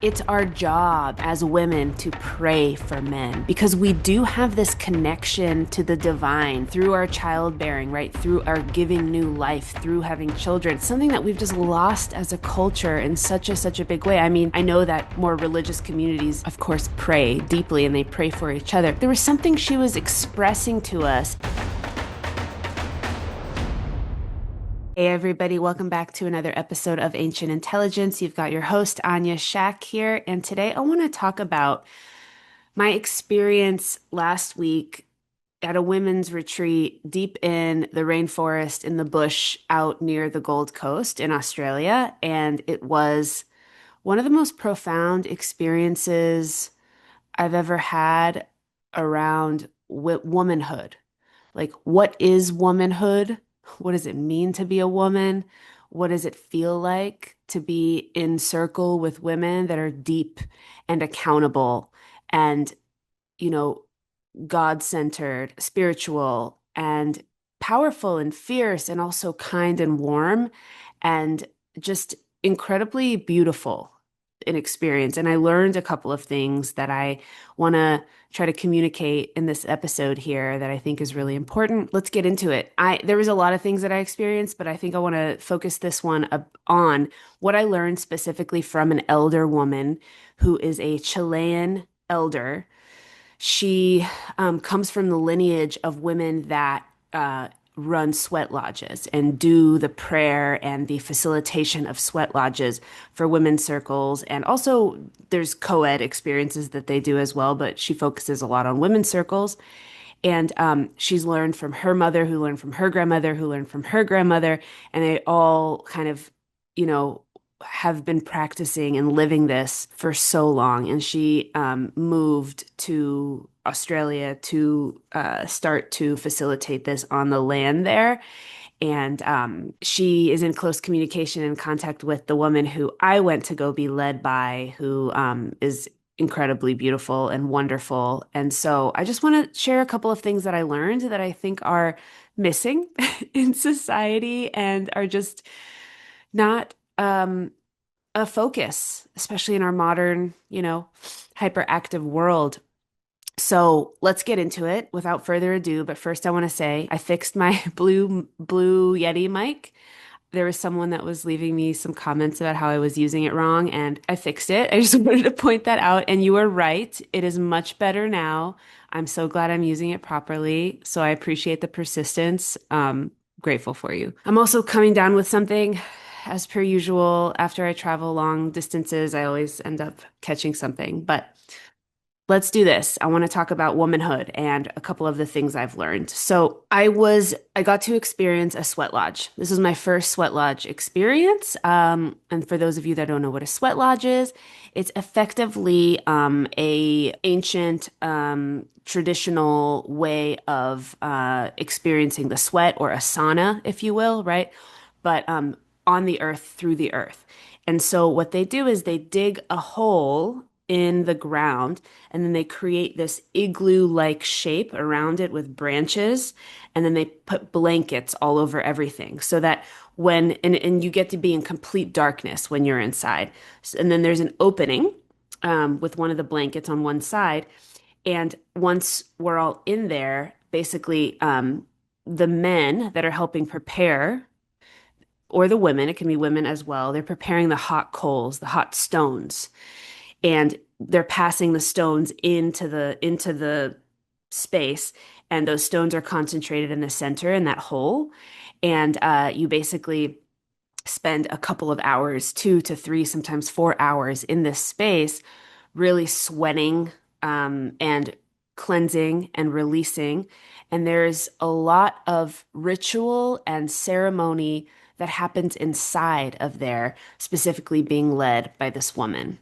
It's our job as women to pray for men because we do have this connection to the divine through our childbearing, right? Through our giving new life, through having children. It's something that we've just lost as a culture in such a big way. I mean, I know that more religious communities, of course, pray deeply and they pray for each other. There was something she was expressing to us. Hey, everybody, welcome back to another episode of Ancient Intelligence. You've got your host, Anya Shack, here. And today I want to talk about my experience last week at a women's retreat deep in the rainforest in the bush out near the Gold Coast in Australia. And it was one of the most profound experiences I've ever had around womanhood. Like, what is womanhood? What does it mean to be a woman? What does it feel like to be in circle with women that are deep and accountable and, you know, God-centered, spiritual, and powerful and fierce, and also kind and warm, and just incredibly beautiful an experience. And I learned a couple of things that I want to try to communicate in this episode here that I think is really important. Let's get into it. There was a lot of things that I experienced, but I think I want to focus this one on what I learned specifically from an elder woman who is a Chilean elder. She comes from the lineage of women that run sweat lodges and do the prayer and the facilitation of sweat lodges for women's circles. And also, there's co-ed experiences that they do as well, but she focuses a lot on women's circles. And she's learned from her mother, who learned from her grandmother, who learned from her grandmother, and they all kind of, you know, have been practicing and living this for so long. And she moved to Australia to start to facilitate this on the land there. And she is in close communication and contact with the woman who I went to go be led by, who is incredibly beautiful and wonderful. And so I just want to share a couple of things that I learned that I think are missing in society and are just not a focus, especially in our modern, hyperactive world. So let's get into it without further ado. But first, I want to say I fixed my Blue Yeti mic. There was someone that was leaving me some comments about how I was using it wrong, and I fixed it. I just wanted to point that out. And you are right. It is much better now. I'm so glad I'm using it properly. So I appreciate the persistence. Grateful for you. I'm also coming down with something. As per usual, after I travel long distances, I always end up catching something. But let's do this. I want to talk about womanhood and a couple of the things I've learned. So I got to experience a sweat lodge. This was my first sweat lodge experience. And for those of you that don't know what a sweat lodge is, it's effectively a ancient traditional way of experiencing the sweat, or a sauna, if you will, right? But on the earth, through the earth. And so what they do is they dig a hole in the ground, and then they create this igloo-like shape around it with branches, and then they put blankets all over everything so that and you get to be in complete darkness when you're inside. And then there's an opening with one of the blankets on one side. And once we're all in there, basically, the men that are helping prepare, or the women, it can be women as well, they're preparing the hot coals, the hot stones, and they're passing the stones into the space, and those stones are concentrated in the center in that hole. And you basically spend a couple of hours, 2 to 3, sometimes 4 hours in this space, really sweating and cleansing and releasing. And there's a lot of ritual and ceremony that happens inside of there, specifically being led by this woman.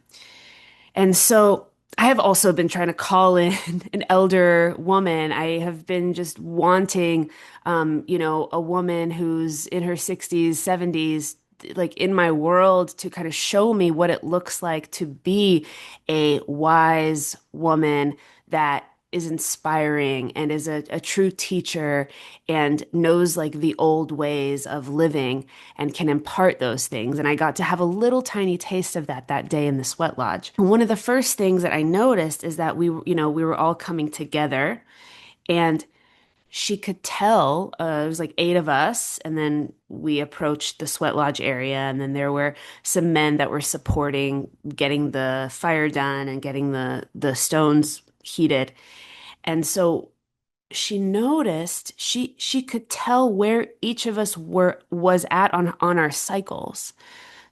And so I have also been trying to call in an elder woman. I have been just wanting, a woman who's in her 60s, 70s, like in my world, to kind of show me what it looks like to be a wise woman that is inspiring and is a true teacher and knows like the old ways of living and can impart those things. And I got to have a little tiny taste of that day in the sweat lodge. And one of the first things that I noticed is that we were all coming together, and she could tell, it was like eight of us, and then we approached the sweat lodge area, and then there were some men that were supporting getting the fire done and getting the stones heated. And so she noticed, she could tell where each of us was at on our cycles.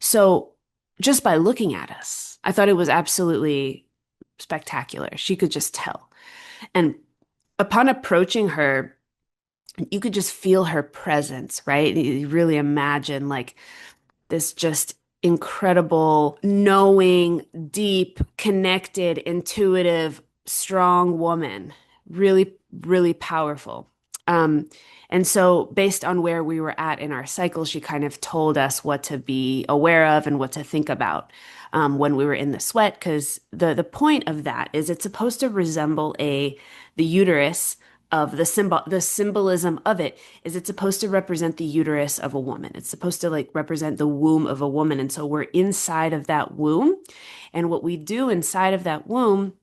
So just by looking at us, I thought it was absolutely spectacular. She could just tell. And upon approaching her, you could just feel her presence, right? You really imagine like this just incredible, knowing, deep, connected, intuitive, strong woman. Really, really powerful. Um, and so, based on where we were at in our cycle, she kind of told us what to be aware of and what to think about when we were in the sweat. Because the point of that is it's supposed to resemble the uterus of the symbolism of it is it's supposed to represent the uterus of a woman. It's supposed to like represent the womb of a woman. And so we're inside of that womb. And what we do inside of that womb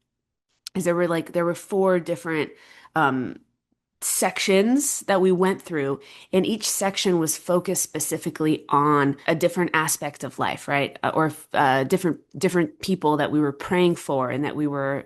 is there were four different um sections that we went through, and each section was focused specifically on a different aspect of life, right? Or different people that we were praying for and that we were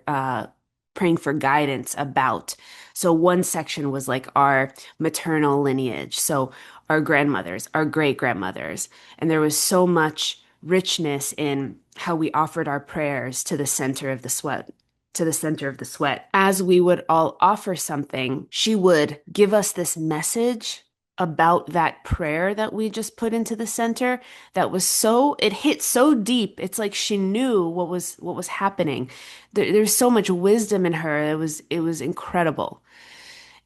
praying for guidance about. So one section was like our maternal lineage, so our grandmothers, our great grandmothers, and there was so much richness in how we offered our prayers to the center of the sweat to the center of the sweat. As we would all offer something, she would give us this message about that prayer that we just put into the center that was it hit so deep. It's like she knew what was happening. There's so much wisdom in her. It was incredible.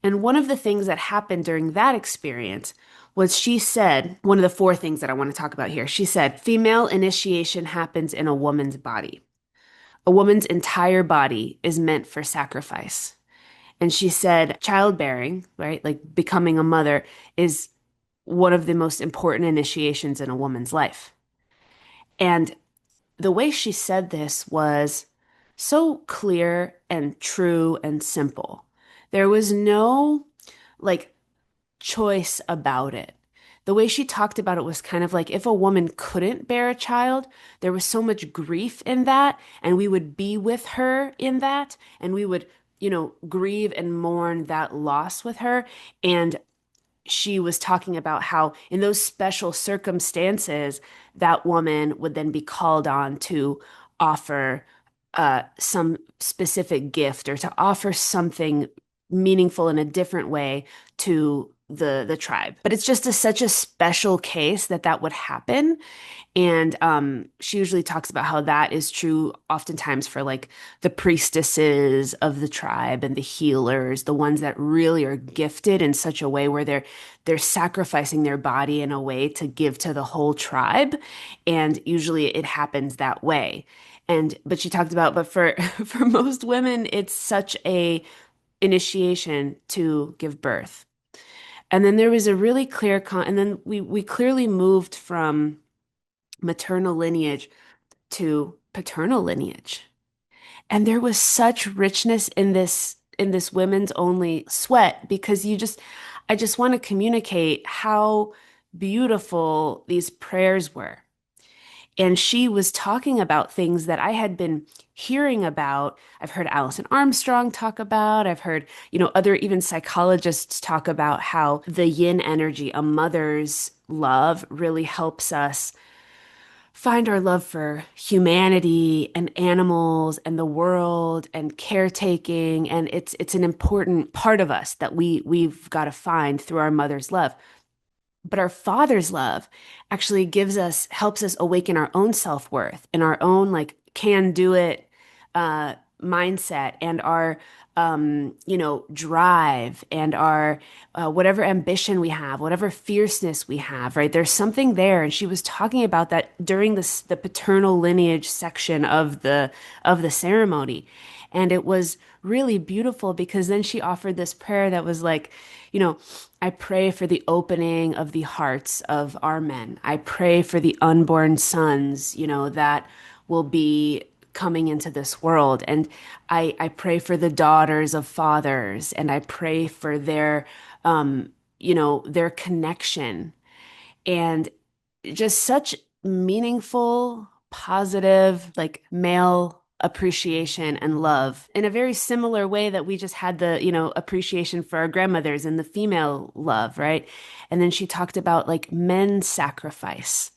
And one of the things that happened during that experience was she said, one of the four things that I want to talk about here. She said, female initiation happens in a woman's body. A woman's entire body is meant for sacrifice. And she said, childbearing, right, like becoming a mother, is one of the most important initiations in a woman's life. And the way she said this was so clear and true and simple. There was no like choice about it. The way she talked about it was kind of like if a woman couldn't bear a child, there was so much grief in that, and we would be with her in that, and we would, grieve and mourn that loss with her. And she was talking about how in those special circumstances, that woman would then be called on to offer some specific gift or to offer something meaningful in a different way to the tribe. But it's just such a special case that would happen. And she usually talks about how that is true oftentimes for like the priestesses of the tribe and the healers, the ones that really are gifted in such a way where they're sacrificing their body in a way to give to the whole tribe. And usually it happens that way. But she talked about, but for for most women, it's such a initiation to give birth. And then there was a really and then we clearly moved from maternal lineage to paternal lineage. And there was such richness in this women's only sweat because I just want to communicate how beautiful these prayers were. And she was talking about things that I had been hearing about. I've heard Alison Armstrong talk about, I've heard, other even psychologists talk about how the yin energy, a mother's love, really helps us find our love for humanity and animals and the world and caretaking. And it's an important part of us that we've got to find through our mother's love. But our Father's love actually helps us awaken our own self-worth and our own like can do it mindset and our drive and our whatever ambition we have, whatever fierceness we have, right? There's something there, and she was talking about that during the paternal lineage section of the ceremony, and it was really beautiful because then she offered this prayer that was like, you know, I pray for the opening of the hearts of our men. I pray for the unborn sons, that will be coming into this world. And I pray for the daughters of fathers, and I pray for their connection, and just such meaningful, positive, like male appreciation and love in a very similar way that we just had the, appreciation for our grandmothers and the female love, right? And then she talked about like men's sacrifice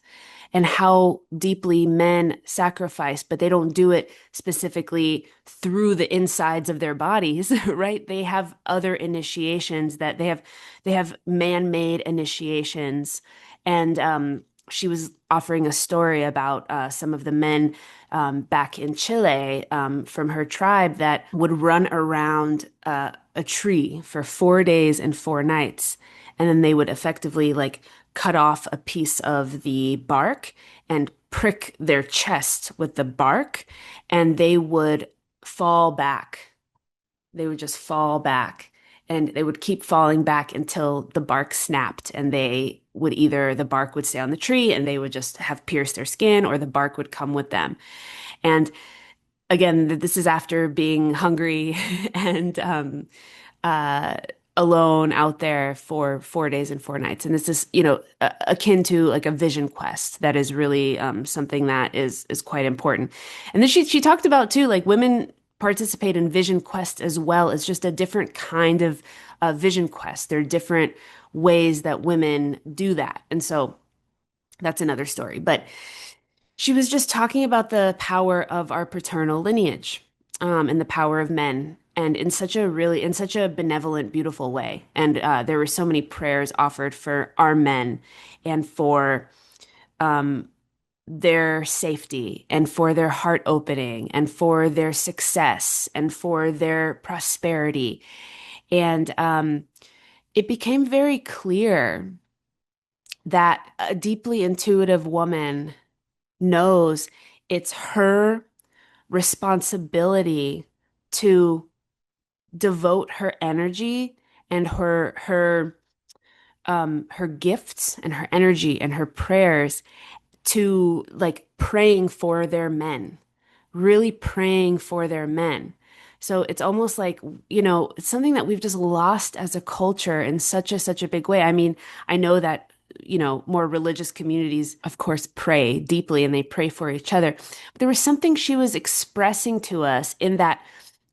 and how deeply men sacrifice, but they don't do it specifically through the insides of their bodies, right? They have other initiations that they have man-made initiations. And she was offering a story about some of the men back in Chile from her tribe that would run around a tree for 4 days and 4 nights. And then they would effectively like cut off a piece of the bark and prick their chest with the bark, and they would fall back. They would just fall back, and they would keep falling back until the bark snapped, and the bark would stay on the tree and they would just have pierced their skin, or the bark would come with them. And again, this is after being hungry and uh, alone out there for 4 days and 4 nights. And this is, akin to like a vision quest that is really something that is quite important. And then she talked about too, like women participate in vision quest as well. It's just a different kind of vision quest. There are different ways that women do that. And so that's another story. But she was just talking about the power of our paternal lineage, and the power of men, and in such a benevolent, beautiful way. And there were so many prayers offered for our men and for their safety and for their heart opening and for their success and for their prosperity. And it became very clear that a deeply intuitive woman knows it's her responsibility to devote her energy and her gifts and her energy and her prayers to like praying for their men, really praying for their men. So it's almost like, it's something that we've just lost as a culture in such a big way. I mean, I know that, more religious communities, of course, pray deeply and they pray for each other. But there was something she was expressing to us in that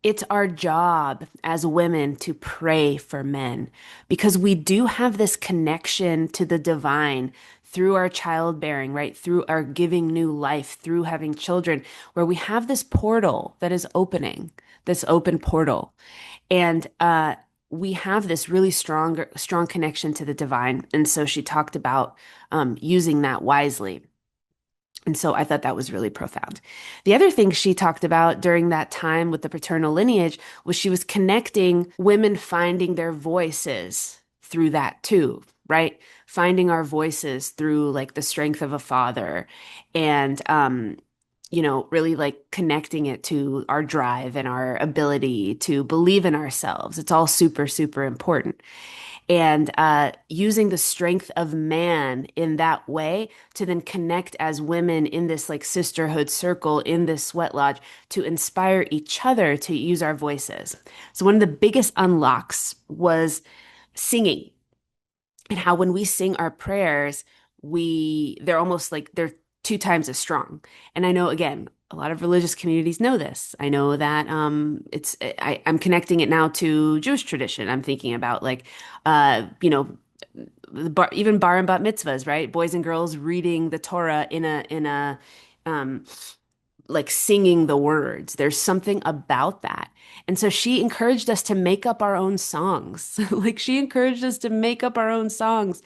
it's our job as women to pray for men because we do have this connection to the divine through our childbearing, right? Through our giving new life, through having children, where we have this portal that is opening, this open portal. And we have this really strong connection to the divine. And so she talked about using that wisely. And so I thought that was really profound. The other thing she talked about during that time with the paternal lineage was she was connecting women finding their voices through that too, right? Finding our voices through like the strength of a father and, really like connecting it to our drive and our ability to believe in ourselves. It's all super, super important, and using the strength of man in that way to then connect as women in this like sisterhood circle in this sweat lodge to inspire each other to use our voices. So one of the biggest unlocks was singing, and how when we sing our prayers, they're almost like they're 2 times as strong. And I know, again, a lot of religious communities know this. I know that I'm connecting it now to Jewish tradition. I'm thinking about like uh, you know even bar and bat mitzvahs, right? Boys and girls reading the Torah in a um like singing the words. There's something about that. And so she encouraged us to make up our own songs. Like she encouraged us to make up our own songs.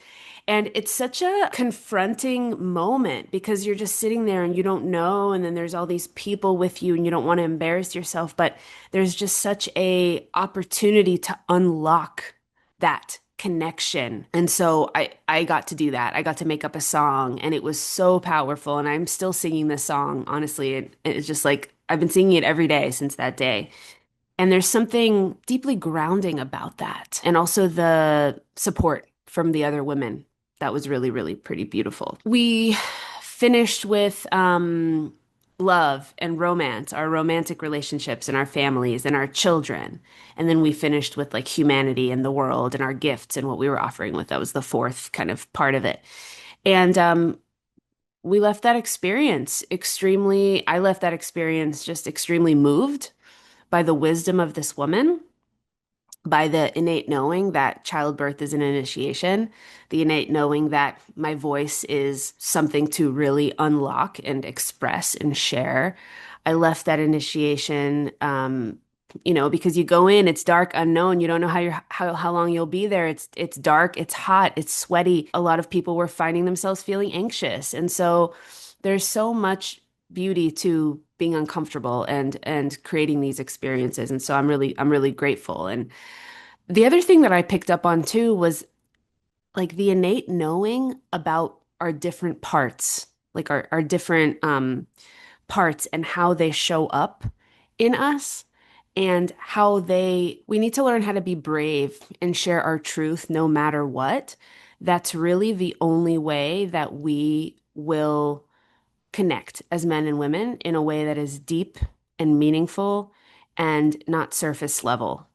And it's such a confronting moment because you're just sitting there and you don't know. And then there's all these people with you and you don't want to embarrass yourself. But there's just such a opportunity to unlock that connection. And so I got to do that. I got to make up a song and it was so powerful. And I'm still singing this song, honestly. It's just like I've been singing it every day since that day. And there's something deeply grounding about that. And also the support from the other women. That was really, really pretty beautiful. We finished with love and romance, our romantic relationships and our families and our children. And then we finished with like humanity and the world and our gifts and what we were offering with. That was the fourth kind of part of it. And we left that experience I left that experience just extremely moved by the wisdom of this woman, by the innate knowing that childbirth is an initiation, the innate knowing that my voice is something to really unlock and express and share. I left that initiation, because you go in, it's dark, unknown. You don't know how long you'll be there. It's dark, it's hot, it's sweaty. A lot of people were finding themselves feeling anxious, and so there's so much beauty to being uncomfortable and creating these experiences. And so I'm really grateful. And the other thing that I picked up on too was like the innate knowing about our different parts, like our different parts and how they show up in us and we need to learn how to be brave and share our truth no matter what. That's really the only way that we will connect as men and women in a way that is deep and meaningful and not surface level.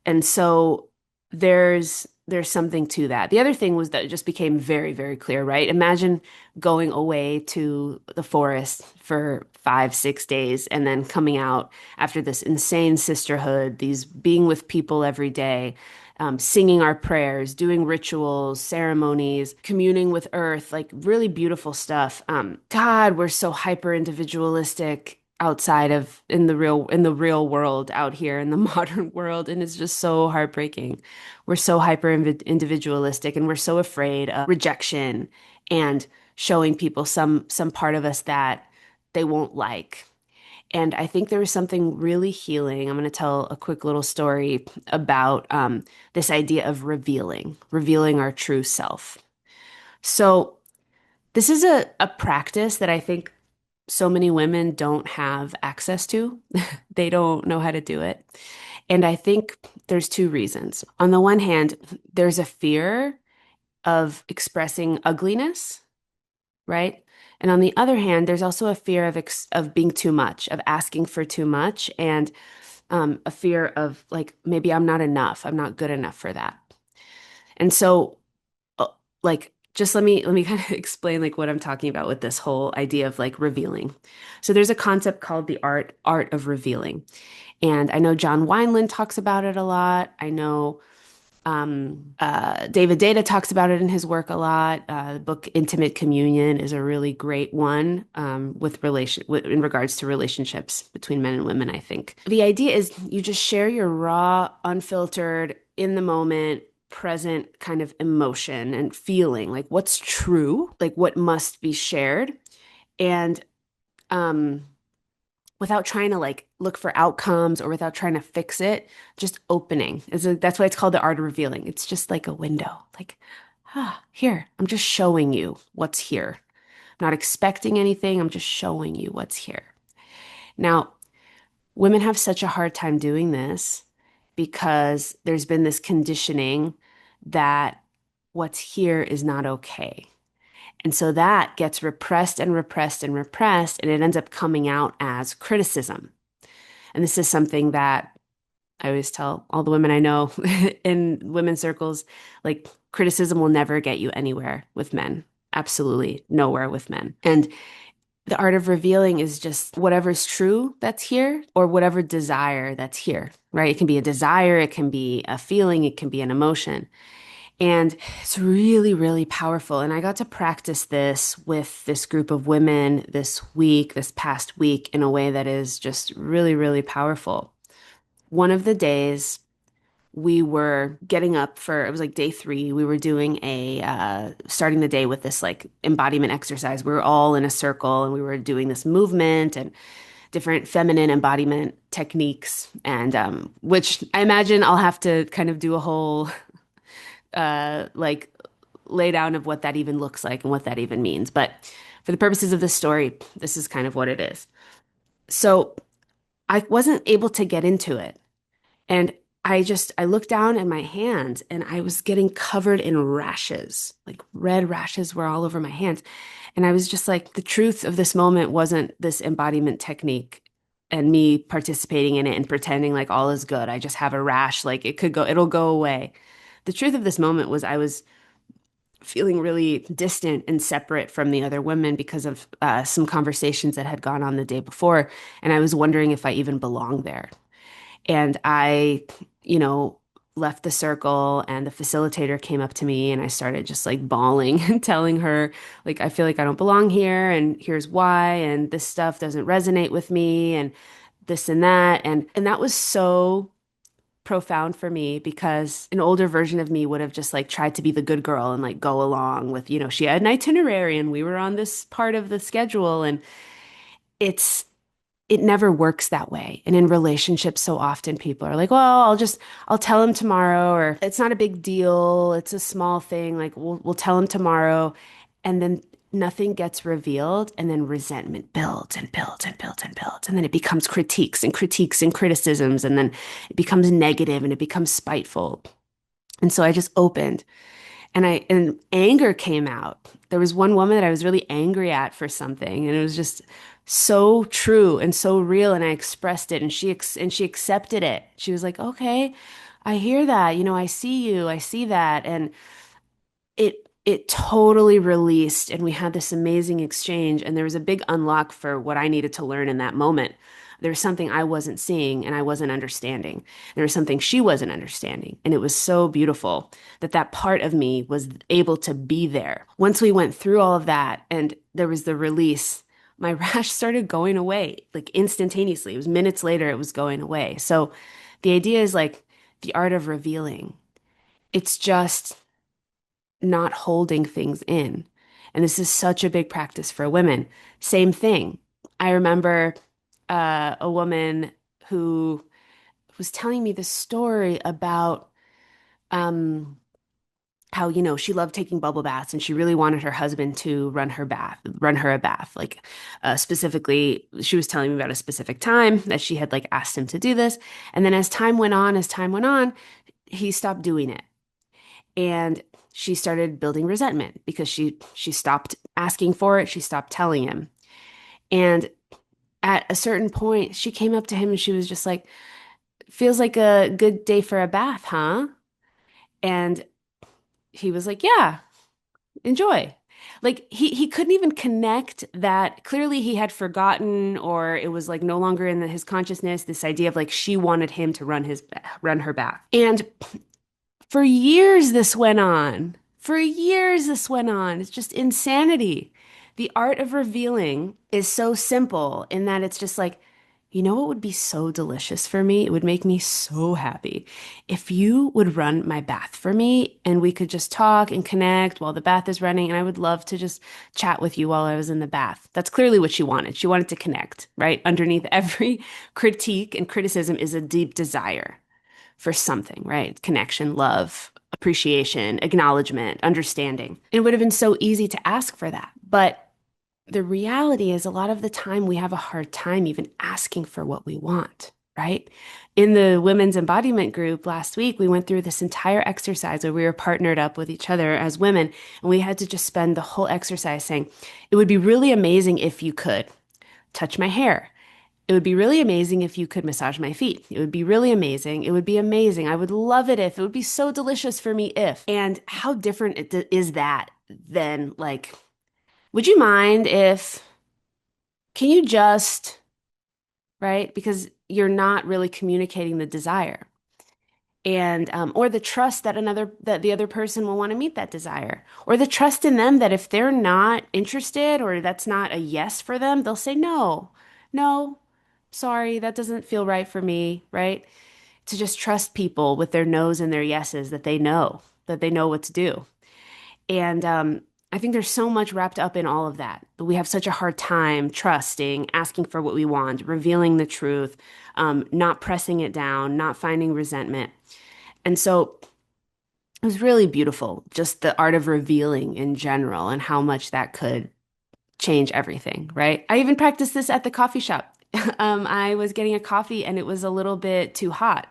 And so there's something to that. The other thing was that it just became very, very clear, right? Imagine going away to the forest for 5, 6 days and then coming out after this insane sisterhood, these being with people every day, singing our prayers, doing rituals, ceremonies, communing with earth, like really beautiful stuff. God, we're so hyper individualistic outside of in the real world out here in the modern world, and it's just so heartbreaking. We're so hyper individualistic and we're so afraid of rejection and showing people some part of us that they won't like. And I think there was something really healing. I'm going to tell a quick little story about this idea of revealing our true self. So this is a practice that I think so many women don't have access to. They don't know how to do it. And I think there's two reasons. On the one hand, there's a fear of expressing ugliness, right? And on the other hand, there's also a fear of being too much, of asking for too much, and a fear of like maybe I'm not enough, I'm not good enough for that. And so, like, just let me kind of explain like what I'm talking about with this whole idea of like revealing. So there's a concept called the art of revealing, and I know John Wineland talks about it a lot. I know David Data talks about it in his work a lot. The book Intimate Communion is a really great one in regards to relationships between men and women, I think. The idea is you just share your raw, unfiltered, in the moment, present kind of emotion and feeling, like what's true, like what must be shared. And um without trying to like look for outcomes or without trying to fix it, just opening. That's why it's called the art of revealing. It's just like a window, like, here, I'm just showing you what's here. I'm not expecting anything. I'm just showing you what's here. Now, women have such a hard time doing this because there's been this conditioning that what's here is not okay. And so that gets repressed and repressed and repressed, and it ends up coming out as criticism. And this is something that I always tell all the women I know in women's circles, like criticism will never get you anywhere with men. Absolutely nowhere with men. And the art of revealing is just whatever's true that's here or whatever desire that's here, right? It can be a desire, it can be a feeling, it can be an emotion. And it's really, really powerful. And I got to practice this with this group of women this week, this past week, in a way that is just really, really powerful. One of the days we were getting up for, it was like day three. We were doing starting the day with this like embodiment exercise. We were all in a circle and we were doing this movement and different feminine embodiment techniques. And which I imagine I'll have to kind of do a whole like lay down of what that even looks like and what that even means. But for the purposes of this story, this is kind of what it is. So I wasn't able to get into it. And I looked down at my hands and I was getting covered in rashes, like red rashes were all over my hands. And I was just like, the truth of this moment wasn't this embodiment technique and me participating in it and pretending like all is good. I just have a rash, like it'll go away. The truth of this moment was I was feeling really distant and separate from the other women because of some conversations that had gone on the day before. And I was wondering if I even belonged there. And I, you know, left the circle and the facilitator came up to me and I started just like bawling and telling her, like, I feel like I don't belong here and here's why. And this stuff doesn't resonate with me and this and that. And that was so profound for me because an older version of me would have just like tried to be the good girl and like go along with, she had an itinerary and we were on this part of the schedule and it's it never works that way. And in relationships, so often people are like, well, I'll tell him tomorrow, or it's not a big deal. It's a small thing. Like we'll tell him tomorrow. And then nothing gets revealed. And then resentment builds and builds and builds and builds. And then it becomes critiques and criticisms. And then it becomes negative and it becomes spiteful. And so I just opened and anger came out. There was one woman that I was really angry at for something, and it was just so true and so real. And I expressed it, and she accepted it. She was like, "Okay, I hear that. I see you. I see that." And it totally released, and we had this amazing exchange. And there was a big unlock for what I needed to learn in that moment. There was something I wasn't seeing and I wasn't understanding. There was something she wasn't understanding. And it was so beautiful that that part of me was able to be there. Once we went through all of that and there was the release, my rash started going away like instantaneously. It was minutes later, it was going away. So the idea is like the art of revealing. It's just not holding things in. And this is such a big practice for women. Same thing. I remember a woman who was telling me this story about um, how, she loved taking bubble baths and she really wanted her husband to run her a bath. Like specifically, she was telling me about a specific time that she had like asked him to do this. And then as time went on, he stopped doing it. And she started building resentment because she stopped asking for it, she stopped telling him. And at a certain point, she came up to him and she was just like, "Feels like a good day for a bath, huh?" And he was like, "Yeah, enjoy." Like he couldn't even connect that clearly he had forgotten or it was like no longer in his consciousness, this idea of like she wanted him to run her bath. And for years, this went on. For years, this went on. It's just insanity. The art of revealing is so simple in that it's just like, what would be so delicious for me? It would make me so happy if you would run my bath for me and we could just talk and connect while the bath is running. And I would love to just chat with you while I was in the bath. That's clearly what she wanted. She wanted to connect, right? Underneath every critique and criticism is a deep desire for something, right? Connection, love, appreciation, acknowledgement, understanding. It would have been so easy to ask for that. But the reality is, a lot of the time, we have a hard time even asking for what we want, right? In the women's embodiment group last week, we went through this entire exercise where we were partnered up with each other as women, and we had to just spend the whole exercise saying, it would be really amazing if you could touch my hair. It would be really amazing if you could massage my feet. It would be really amazing. It would be amazing. I would love it if. It would be so delicious for me if. And how different is that than like, would you mind if, can you just, right? Because you're not really communicating the desire. and or the trust that the other person will want to meet that desire, or the trust in them that if they're not interested or that's not a yes for them, they'll say no, no, sorry, that doesn't feel right for me, right? To just trust people with their no's and their yeses, that they know what to do. And I think there's so much wrapped up in all of that. We have such a hard time trusting, asking for what we want, revealing the truth, not pressing it down, not finding resentment. And so it was really beautiful, just the art of revealing in general and how much that could change everything, right? I even practiced this at the coffee shop. I was getting a coffee and it was a little bit too hot.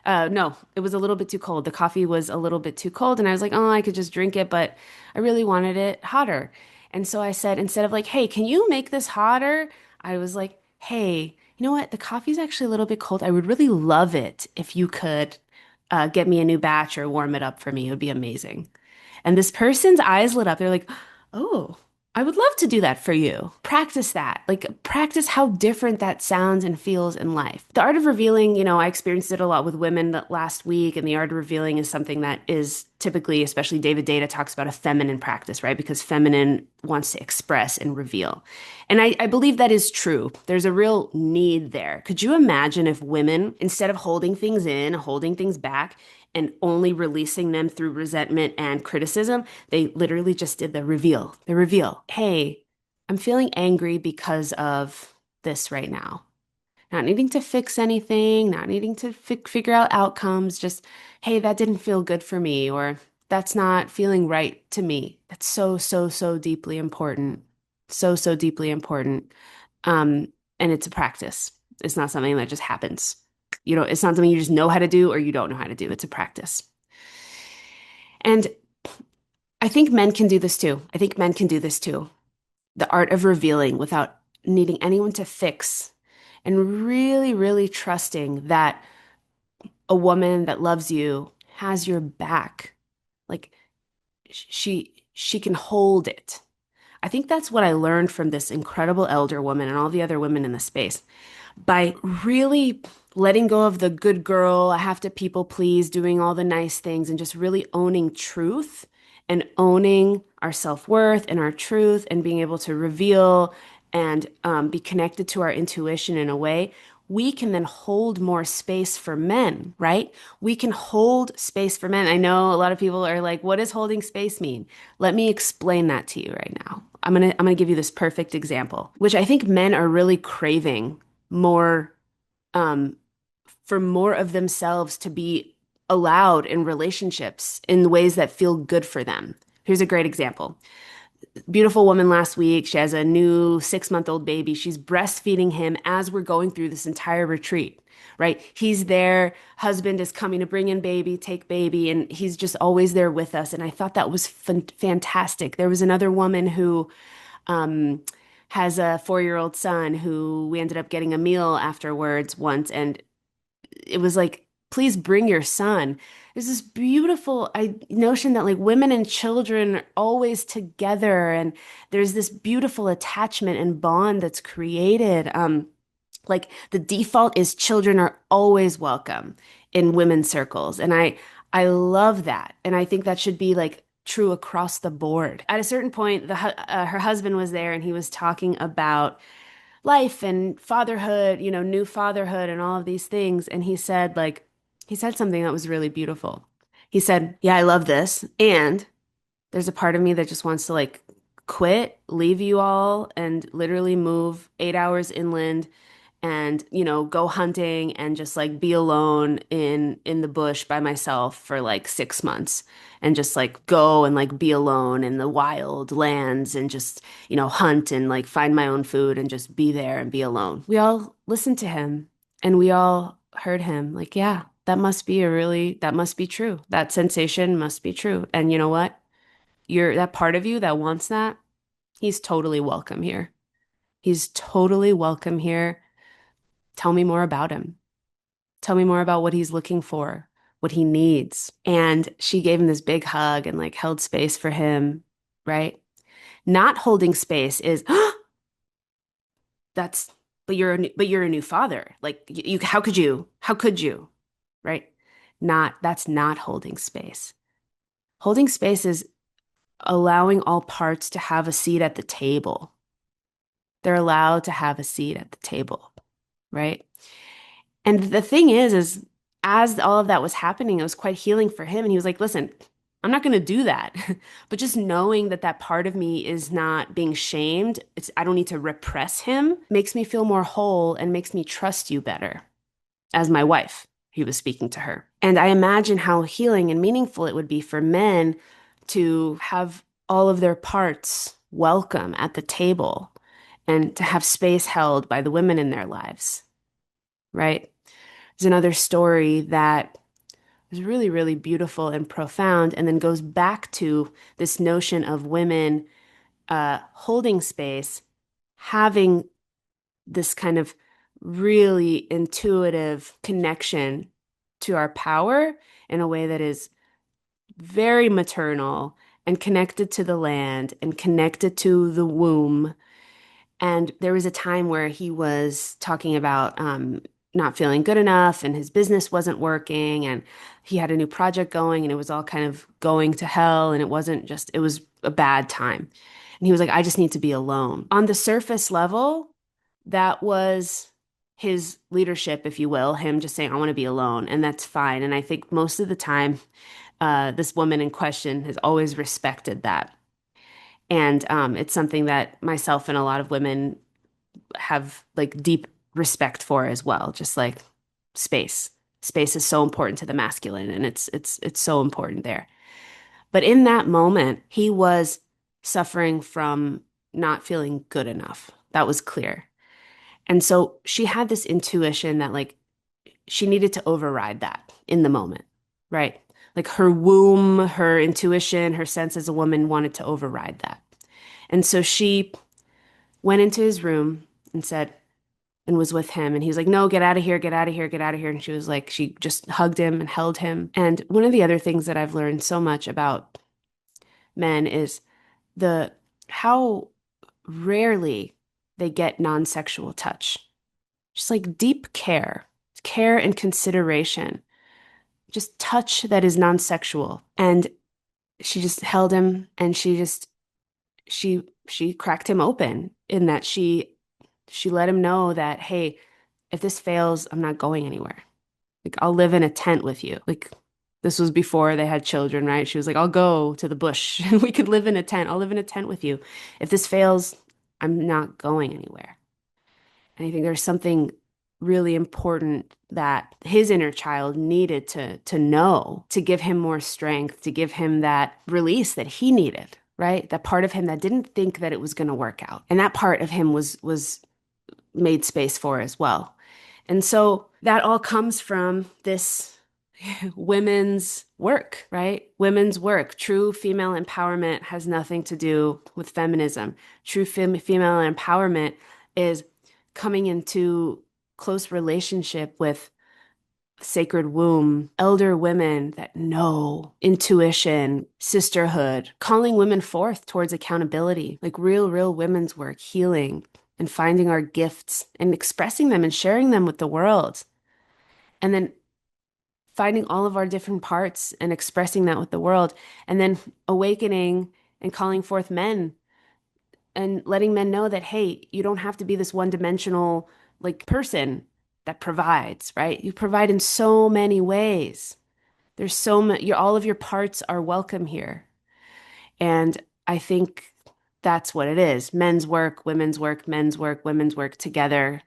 No, it was a little bit too cold. The coffee was a little bit too cold, and I was like, oh, I could just drink it, but I really wanted it hotter. And so I said, instead of like, hey, can you make this hotter? I was like, hey, you know what? The coffee's actually a little bit cold. I would really love it if you could get me a new batch or warm it up for me. It would be amazing. And this person's eyes lit up. They're like, oh, I would love to do that for you. Practice that. Like, practice how different that sounds and feels in life. The art of revealing, I experienced it a lot with women last week. And the art of revealing is something that is typically, especially David Data talks about a feminine practice, right? Because feminine wants to express and reveal. And I believe that is true. There's a real need there. Could you imagine if women, instead of holding things in, holding things back, and only releasing them through resentment and criticism, they literally just did the reveal. The reveal. Hey, I'm feeling angry because of this right now. Not needing to fix anything, not needing to figure out outcomes, just, hey, that didn't feel good for me, or that's not feeling right to me. That's so, so, so deeply important. So, so deeply important. Um, and it's a practice. It's not something that just happens. It's not something you just know how to do or you don't know how to do. It's a practice. And I think men can do this too. I think men can do this too. The art of revealing without needing anyone to fix and really, really trusting that a woman that loves you has your back. Like she can hold it. I think that's what I learned from this incredible elder woman and all the other women in the space. By really letting go of the good girl, I have to people please, doing all the nice things, and just really owning truth and owning our self-worth and our truth and being able to reveal and be connected to our intuition in a way, we can then hold more space for men, right? We can hold space for men. I know a lot of people are like, what does holding space mean? Let me explain that to you right now. I'm gonna give you this perfect example, which I think men are really craving more um, for more of themselves to be allowed in relationships in ways that feel good for them. Here's a great example. Beautiful woman last week. She has a new 6-month-old baby. She's breastfeeding him as we're going through this entire retreat, right? He's there. Husband is coming to bring in baby, take baby, and he's just always there with us. And I thought that was fantastic. There was another woman who um, has a 4-year-old son who we ended up getting a meal afterwards once, and it was like, please bring your son. There's this beautiful notion that like women and children are always together, and there's this beautiful attachment and bond that's created. Like the default is children are always welcome in women's circles, and I love that, and I think that should be like true across the board. At a certain point, her husband was there, and he was talking about life and fatherhood, new fatherhood and all of these things. And he said something that was really beautiful. He said, yeah, I love this. And there's a part of me that just wants to like quit, leave you all, and literally move 8 hours inland and, go hunting and just like be alone in the bush by myself for like 6 months and just like go and like be alone in the wild lands and just, hunt and like find my own food and just be there and be alone. We all listened to him and we all heard him like, yeah, that must be true. That sensation must be true. And you know what? That part of you that wants that, he's totally welcome here. He's totally welcome here. Tell me more about him. Tell me more about what he's looking for, what he needs. And she gave him this big hug and like held space for him, right? Not holding space is that's but you're a new father. Like how could you? How could you? Right? That's not holding space. Holding space is allowing all parts to have a seat at the table. They're allowed to have a seat at the table, right? And the thing is as all of that was happening, it was quite healing for him. And he was like, listen, I'm not going to do that. But just knowing that that part of me is not being shamed, I don't need to repress him, makes me feel more whole and makes me trust you better as my wife. He was speaking to her. And I imagine how healing and meaningful it would be for men to have all of their parts welcome at the table and to have space held by the women in their lives, right? There's another story that is really, really beautiful and profound, and then goes back to this notion of women holding space, having this kind of really intuitive connection to our power in a way that is very maternal and connected to the land and connected to the womb. And there was a time where he was talking about not feeling good enough and his business wasn't working and he had a new project going and it was all kind of going to hell and it was a bad time. And he was like, I just need to be alone. On the surface level, that was his leadership, if you will, him just saying, I want to be alone. And that's fine. And I think most of the time, this woman in question has always respected that. And it's something that myself and a lot of women have like deep respect for as well. Just like space. Space is so important to the masculine, and it's so important there. But in that moment, he was suffering from not feeling good enough. That was clear. And so she had this intuition that like she needed to override that in the moment, right? Like her womb, her intuition, her sense as a woman wanted to override that. And so she went into his room and said, and was with him. And he was like, no, get out of here, get out of here, get out of here. And she was like, she just hugged him and held him. And one of the other things that I've learned so much about men is how rarely they get non-sexual touch. Just like deep care and consideration, just touch that is non-sexual. And she just held him and she cracked him open in that she let him know that, hey, if this fails, I'm not going anywhere. Like, I'll live in a tent with you. Like, this was before they had children, right? She was like, I'll go to the bush and we could live in a tent. I'll live in a tent with you. If this fails, I'm not going anywhere. And I think there's something really important that his inner child needed to know, to give him more strength, to give him that release that he needed, right? That part of him that didn't think that it was going to work out. And that part of him was made space for as well. And so that all comes from this women's work, right? Women's work. True female empowerment has nothing to do with feminism. True female empowerment is coming into close relationship with sacred womb, elder women that know intuition, sisterhood, calling women forth towards accountability, like real women's work, healing, and finding our gifts and expressing them and sharing them with the world. And then finding all of our different parts and expressing that with the world. And then awakening and calling forth men and letting men know that, hey, you don't have to be this one-dimensional like person that provides, right? You provide in so many ways. There's so many, all of your parts are welcome here. And I think that's what it is. Men's work, women's work, men's work, women's work together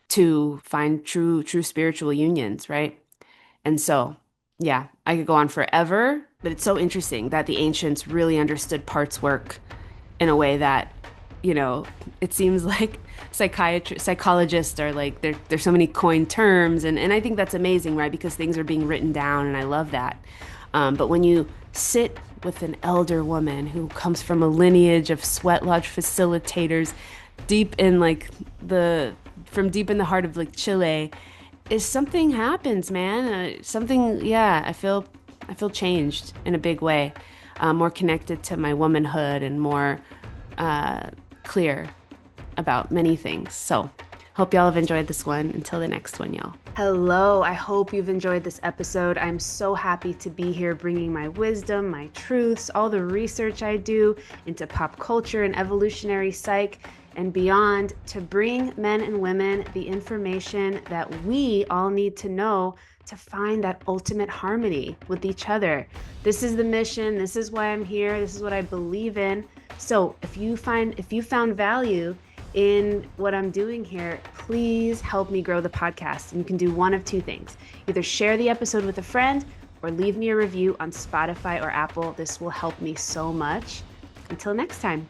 to find true spiritual unions, right? And so, yeah, I could go on forever, but it's so interesting that the ancients really understood parts work in a way that, it seems like psychologists are like, there's so many coined terms. And I think that's amazing, right? Because things are being written down and I love that. But when you sit with an elder woman who comes from a lineage of sweat lodge facilitators deep in deep in the heart of like Chile, is something happens, man. I feel changed in a big way, more connected to my womanhood and more clear about many things. So Hope y'all have enjoyed this one. Until the next one, y'all. Hello, I hope you've enjoyed this episode. I'm so happy to be here bringing my wisdom, my truths, all the research I do into pop culture and evolutionary psych and beyond to bring men and women the information that we all need to know to find that ultimate harmony with each other. This is the mission. This is why I'm here. This is what I believe in. So if you found value in what I'm doing here, please help me grow the podcast. And you can do one of two things. Either share the episode with a friend or leave me a review on Spotify or Apple. This will help me so much. Until next time.